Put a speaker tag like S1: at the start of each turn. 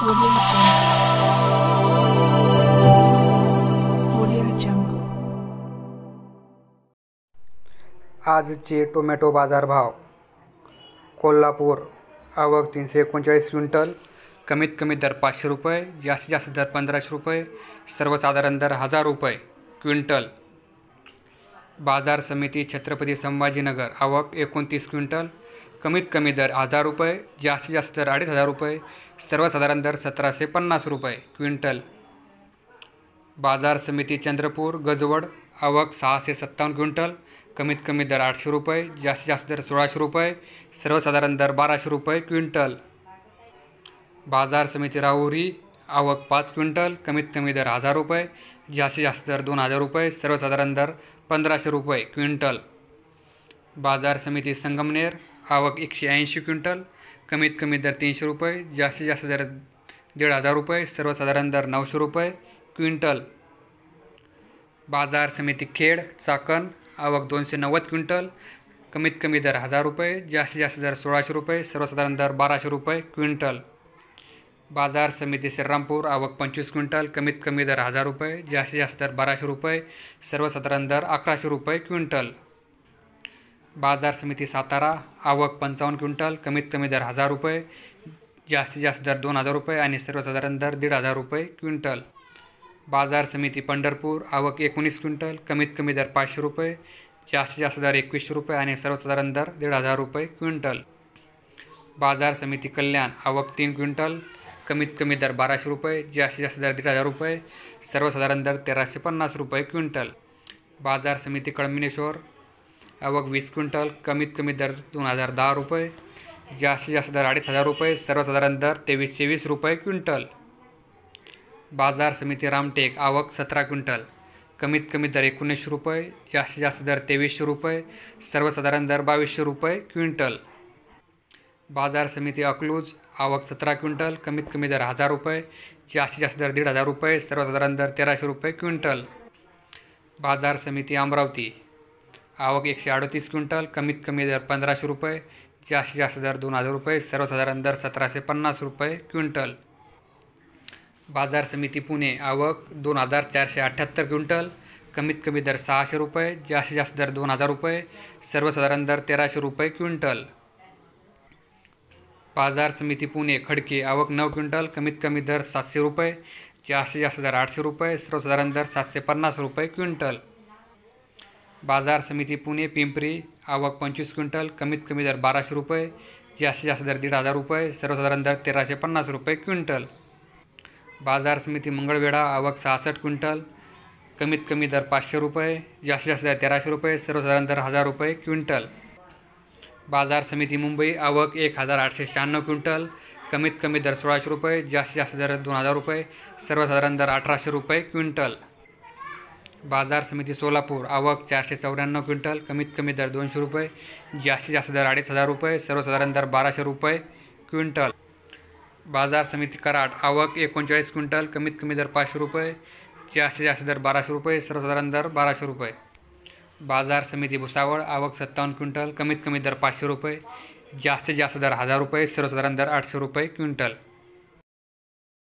S1: Audio Jungle.
S2: आजचे tomato बाजारभाव. कोल्हापूर आवक 339 क्विंटल, कमीत कमी दर 500 रुपये, जास्तीत जास्त दर 1500 रुपये, सर्वसाधारण दर 1000 रुपये क्विंटल. बाजार समिती छत्रपती संभाजीनगर आवक 29 क्विंटल, कमीत कमी दर 1000 रुपये, जास्तीत जास्त दर 2500 रुपये, सर्वसाधारण दर 1750 रुपये क्विंटल. बाजार समिती चंद्रपूर गजवड आवक 657 क्विंटल, कमीत कमी दर 800 रुपये, जास्तीत जास्त दर 1600 रुपये, सर्वसाधारण दर 1200 रुपये क्विंटल. बाजार समिती राहुरी आवक 5 क्विंटल, कमीत कमी दर 1000 रुपये, जास्तीत जास्त दर 2000 रुपये, सर्वसाधारण दर 1500 रुपये क्विंटल. बाजार समिती संगमनेर आवक 180 क्विंटल, कमीत कमी दर 300 रुपये, जास्तीत जास्त दर 1500 रुपये, सर्वसाधारण दर 900 रुपये क्विंटल. बाजार समिती खेड चाकण आवक 290 क्विंटल, कमीत कमी दर 1000 रुपये, जास्तीत जास्त दर 1600 रुपये, सर्वसाधारण दर 1200 रुपये क्विंटल. बाजार समिती श्रीरामपूर आवक 25 क्विंटल, कमीत कमी दर 1000 रुपये, जास्तीत जास्त दर 1200 रुपये, सर्वसाधारण दर 1100 रुपये क्विंटल. बाजार समिती सातारा आवक 55 क्विंटल, कमीत कमी दर 1000 रुपये, जास्तीत जास्त दर 2000 रुपये आणि सर्वसाधारण दर 1500 रुपये क्विंटल. बाजार समिती पंढरपूर आवक 19 क्विंटल, कमीत कमी दर 500 रुपये, जास्तीत जास्त दर 2100 रुपये आणि सर्वसाधारण दर 1500 रुपये क्विंटल. बाजार समिती कल्याण आवक 3 क्विंटल, कमीत कमी दर 1200 रुपये, जास्तीत जास्त दर 1500 रुपये, सर्वसाधारण दर 1350 रुपये क्विंटल. बाजार समिती कळमेश्वर आवक 20 क्विंटल, कमीत कमी दर 2010 रुपये, जास्तीत जास्त दर 2500 रुपये, सर्वसाधारण दर 2320 रुपये क्विंटल. बाजार समिती रामटेक आवक 17 क्विंटल, कमीत कमी दर 1900 रुपये, जास्तीत जास्त दर 2300 रुपये, सर्वसाधारण दर 2200 रुपये क्विंटल. बाजार समिती अकलूज आवक 17 क्विंटल, कमीत कमी दर 1000 रुपये, जास्तीत जास्त दर 1500 रुपये, सर्वसाधारण दर 1300 रुपये क्विंटल. बाजार समिती अमरावती आवक 138 क्विंटल, कमीत कमी दर 1500 रुपये, जास्तीत जास्त दर 2000 रुपये, सर्वसाधारण दर 1750 रुपये क्विंटल. बाजार समिती पुणे आवक 2478 क्विंटल, कमीत कमी दर 600 रुपये, जास्तीत जास्त दर 2000 रुपये, सर्वसाधारण दर 1300 रुपये क्विंटल. बाजार समिती पुणे खडकी आवक 9 क्विंटल, कमीत कमी दर 700 रुपये, जास्तीत जास्त दर 800 रुपये, सर्वसाधारण दर 750 रुपये क्विंटल. बाजार समिती पुणे पिंपरी आवक 25 क्विंटल, कमीत कमी दर 1200 रुपये, जास्तीत जास्त दर 1500 रुपये, सर्वसाधारण दर 1350 रुपये क्विंटल. बाजार समिती मंगळवेढा आवक 66 क्विंटल, कमीत कमी दर 500 रुपये, जास्तीत जास्त दर 1300 रुपये, सर्वसाधारण दर 1000 रुपये क्विंटल. बाजार समिती मुंबई आवक 1896 क्विंटल, कमीत कमी दर 1600 रुपये, जास्तीत जास्त दर 2000 रुपये, सर्वसाधारण दर 1800 रुपये क्विंटल. बाजार समिती सोलापूर आवक 494 क्विंटल, कमीत कमी दर 200 रुपये, जास्तीत जास्त दर 2500 रुपये, सर्वसाधारण दर 1200 रुपये क्विंटल. बाजार समिती कराड आवक 39 क्विंटल, कमीत कमी दर 500 रुपये, जास्तीत जास्त दर 1200 रुपये, सर्वसाधारण दर 1200 रुपये. बाजार समिती भुसावळ आवक 57 क्विंटल, कमीत कमी दर 500 रुपये, जास्तीत जास्त दर 1000 रुपये, सर्वसाधारण दर 800 रुपये क्विंटल.